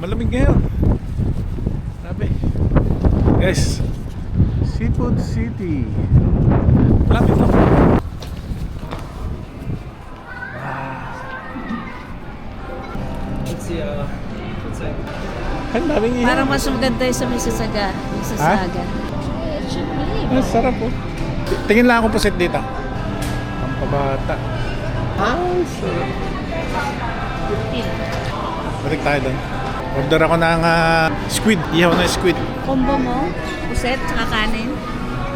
Malamig ngayon. Sabi. Guys, Seafood City. Malapit lang. Let's see, inside. Ang daming ihaw. Parang mas maganda yung sa Mississauga. Mississauga. Ah, sarap po. Tingin lang ako pusit dito. Pampabata. Ah, sarap. Balik tayo doon. Order ako ng squid. Ihaw na squid. Combo mo, puset, tsaka kanin.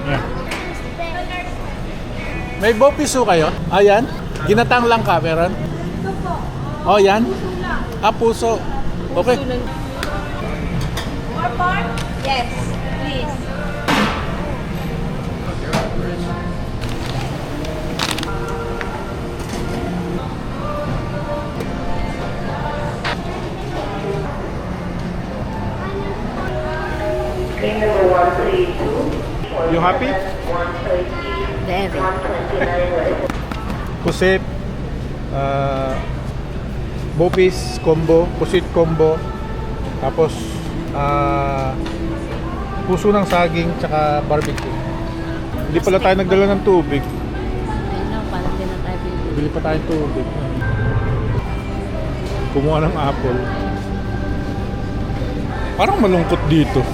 Yeah. May bopiso kayo? Ayan. Ginatang lang ka, meron? Oh, yan? Ah, puso. Okay. More pork? Yes, please. Number 132. You happy? Very. Pusit, bopis combo, pusit combo, tapos puso ng saging tsaka barbecue. Hindi pala tayo nagdala ng tubig. I know, parang din na tayo bibili. Bili pa tayong tubig. Kumuha ng apple. Parang malungkot dito.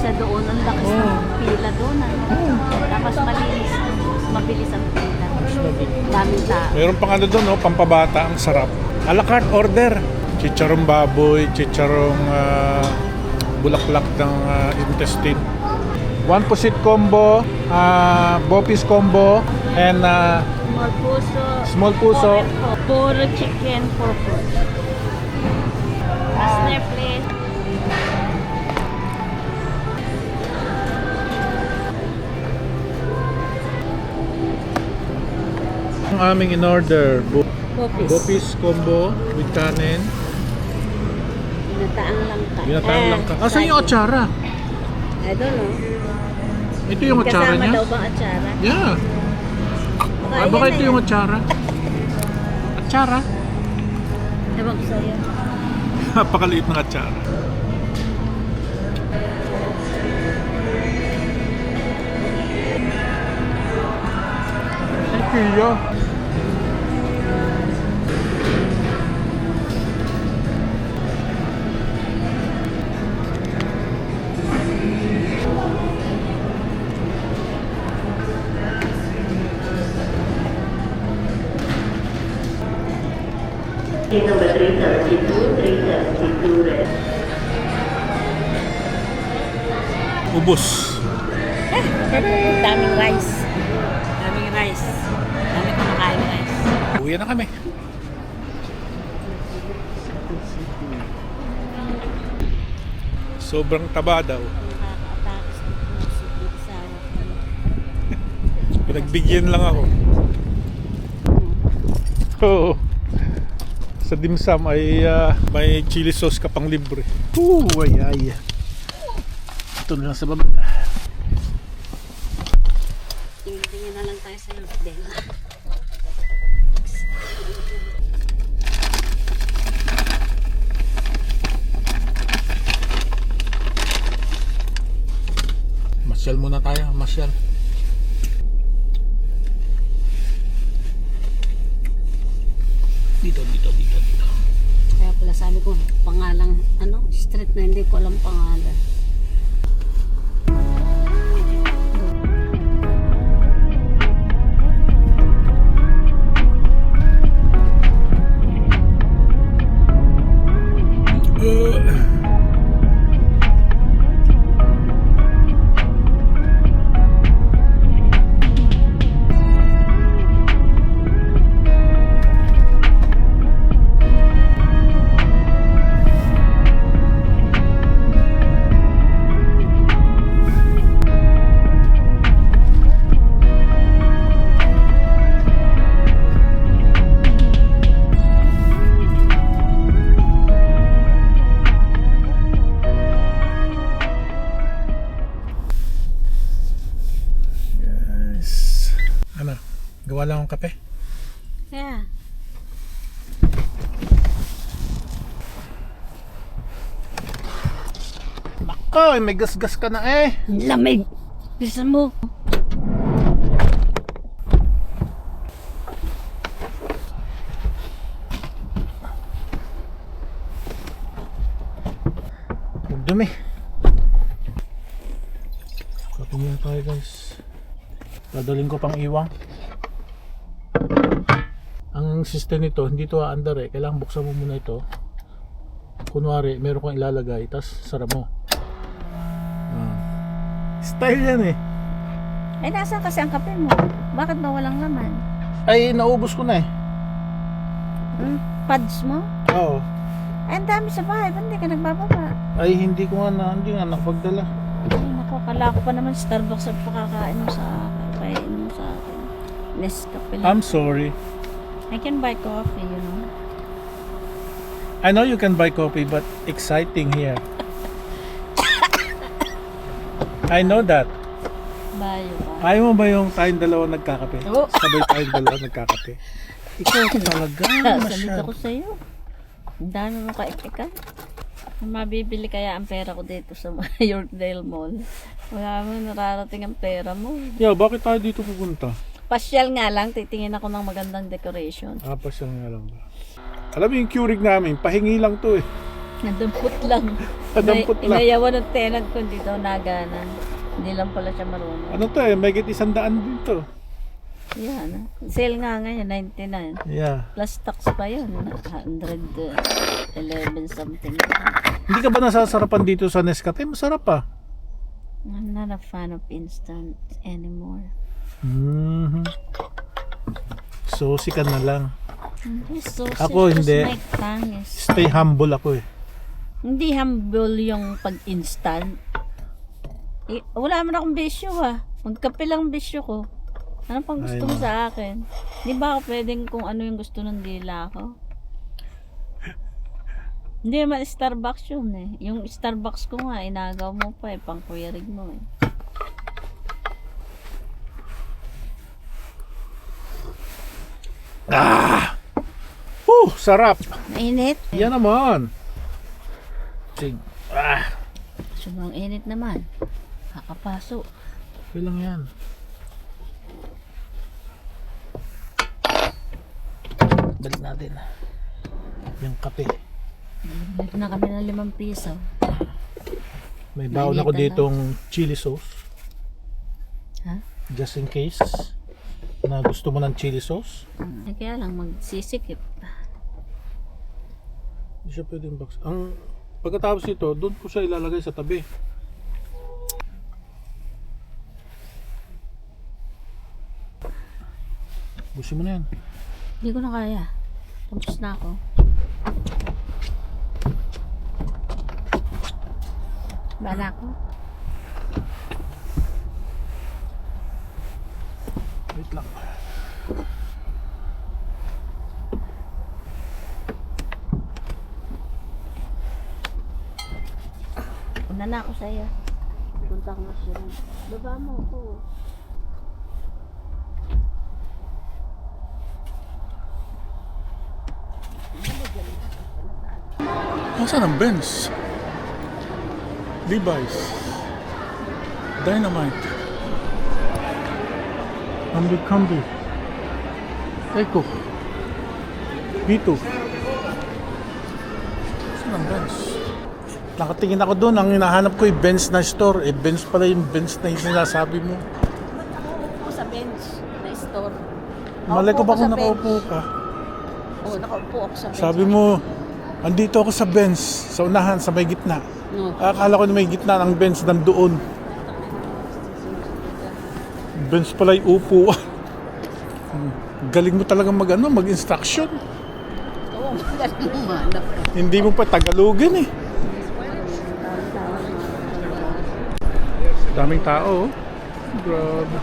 Isa doon, ang lakas ng pila doon. Tapos malinis, mabilis ang pila. Daming tao. Meron pang ano doon, no? Pampabata, ang sarap. A la carte order. Chicharong baboy, chicharong bulaklak ng intestine. One pusit combo, bopis combo, and Small puso. Small puso. Puro chicken, puro. Master plate. ang aming in-order. Popis. Bopis combo with kanin. Ginataang langka. Ginataang langka. Asan yung atsara? I don't know. Ito yung atsara Kasama niya? daw bang atsara? Yeah. Baka ito yung atsara. Atsara? Ewan ko sa'yo. Napakaliit ng atsara. Thank you. Number 372 red. Ubus. Daming rice. Daming rice. Daming kumakain rice. Uwi na kami. Sobrang taba daw. Nakaka-atakas ng puso dito sa Pinagbigyan lang ako. Oo. Sa dimsum ay may chili sauce ka pang libre. Ay. Ito na lang sa baba. Tingin-tingin na lang tayo sa Dela. Masyal muna tayo, masyal. Dito. Kaya pala sabi ko, pangalang, street na hindi ko alam pangalan. Gawa lang akong kape. Kaya, Ay, may gas-gas ka na eh. Lamig. Bisa mo. Ang dumi. Kape muna tayo guys. Dadaling ko pang iwang. Ang system nito, hindi to aandar eh. Kailangan buksan mo muna ito. Kunwari, meron kang ilalagay, tas sara mo. Style yan eh. Eh, nasaan kasi ang kape mo? Bakit ba walang laman? Ay, naubos ko na eh. Pads mo? Oo. Ay, ang dami sa bahay. Ba't hindi ka nagbababa? Ay, hindi nga nakapagdala. Ay, naku, kala ko pa naman Starbucks ang pakakain mo sa akin. Kain mo sa akin. Nescafe lang. I'm sorry. I can buy coffee, you know. I know you can buy coffee, but exciting here. I know that. Bayo ba? Ayaw mo ba yung tayong dalawa nagkakape? Oo. Sabay tayong dalawa nagkakape. Ikaw talaga. Salit ako sa'yo. Ang dami mo ka-epikan. Mabibili kaya ang pera ko dito sa Yorkdale Mall. Wala mo nararating ang pera mo. Yeah, bakit tayo dito pupunta? Pasyal nga lang, titingin ako ng magandang decoration. Pasyal nga lang ba? Alam mo yung Keurig namin, pahingi lang to eh. Nadampot lang. Nadampot lang. Inayawan ng tenant ko, hindi daw nagana. Hindi lang pala siya marunong. Ano to eh, may 100 din to. Yan. Sale nga ngayon, 99. Yeah. Plus tax pa yun. 111 something. Hindi ka ba nasasarapan dito sa Nescafe? Masarap pa. I'm not a fan of instant anymore. Susi ka na lang. So, Ako hindi. Stay humble ako eh. Hindi humble yung pag-instant. Wala man akong bisyo Magkape lang bisyo ko. Ano pang gusto mo sa akin? Di ba ako pwedeng kung ano yung gusto ng dila ko? Hindi naman Starbucks yun eh. Yung Starbucks ko nga, inagaw mo pa pang kuyarig mo eh. Sarap. Mainit? Yan naman. Sig. Sobrang init naman. Kakapaso. Okay lang yan. Balik natin. Yung kape. Balik na kami ng 5 piso. May baon ako ditong chili sauce. Ha? Just in case na gusto mo ng chili sauce. Kaya lang magsisikip. Hindi siya pwedeng box. Ang pagkatapos nito, doon ko siya ilalagay sa tabi. Busin mo na yan. Hindi ko na kaya. Tapos na ako. Bala ko. Wait lang. Una na ako sa'yo. Punta ko na siya. Baba mo ako. Nasaan ang Benz? Levi's. Dynamite. Ambi-cambi. Echo. B2. Nasaan ang Benz? Nakatingin ako doon, ang hinahanap ko yung Benz na store. Eh, Benz pala yung Benz na yung sinasabi mo. Ako sa bench na store. Malay ko ba kung Nakaupo nakaupo ka? Oo, nakaupo ako sa bench. Sabi mo, andito ako sa Benz, sa unahan, sa may gitna. No. Akala ko na may gitna ng Benz nandoon. Benz pala yung upo. Galing mo talaga mag-instruction. Oo, magaling umanap. Hindi mo pa Tagalogin eh. Daming tao. Grabe.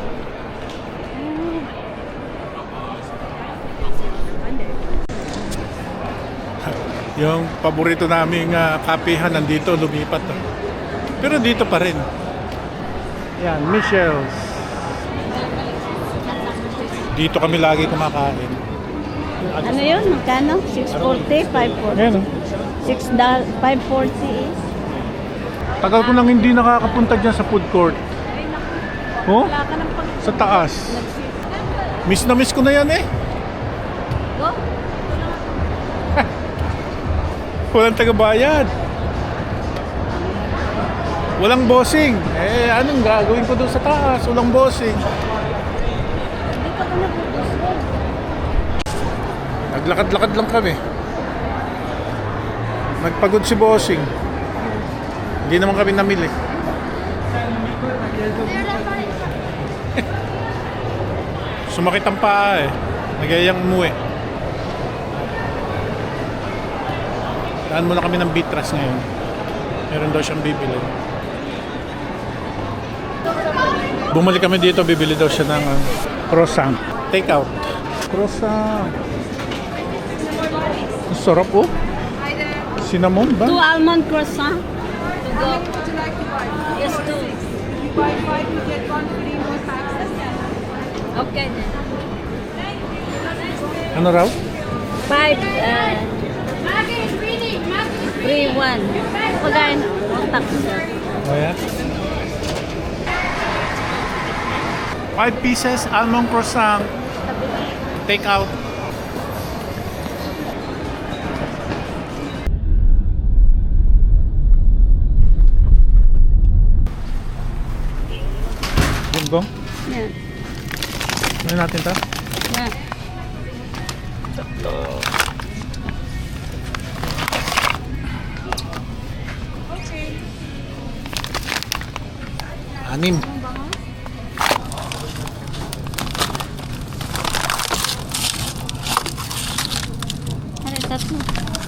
Yung paborito naming kapehan nandito, lumipat. Pero dito pa rin. Yan, Michel's. Dito kami lagi kumakain. Ano yun? Magkano? 640? 540? Ayan o. $540 is? Tagal ko nang hindi nakakapunta dyan sa food court. Ay, naku. Oh? Wala ka ng pag... Sa taas. Miss na miss ko na yan eh. Go. Walang tagabayad. Walang bossing. Eh, anong gagawin ko doon sa taas? Walang bossing. Hindi pa ko nagugusto. Naglakad-lakad lang kami. Nagpagod si bossing. Hindi naman kami namili. Sumakit ang paa eh. Nagayang umuwi. Daan muna kami ng Bitras ngayon. Meron daw siyang bibili. Bumalik kami dito, bibili daw siya ng croissant. Take out. Croissant. Ang sarap oh. Cinnamon ba? 2 almond croissant. To go. Yes, 2. Buy 5, you get 1 free, no taxes. Okay then. Ano raw? 5, 3, 1. Pagkain. Ang taxes. Oh yeah? 5 pieces almond croissant. Take out. Gunggong? Yan. Ano natin ta? Yan. Anim. Ano, tatlo.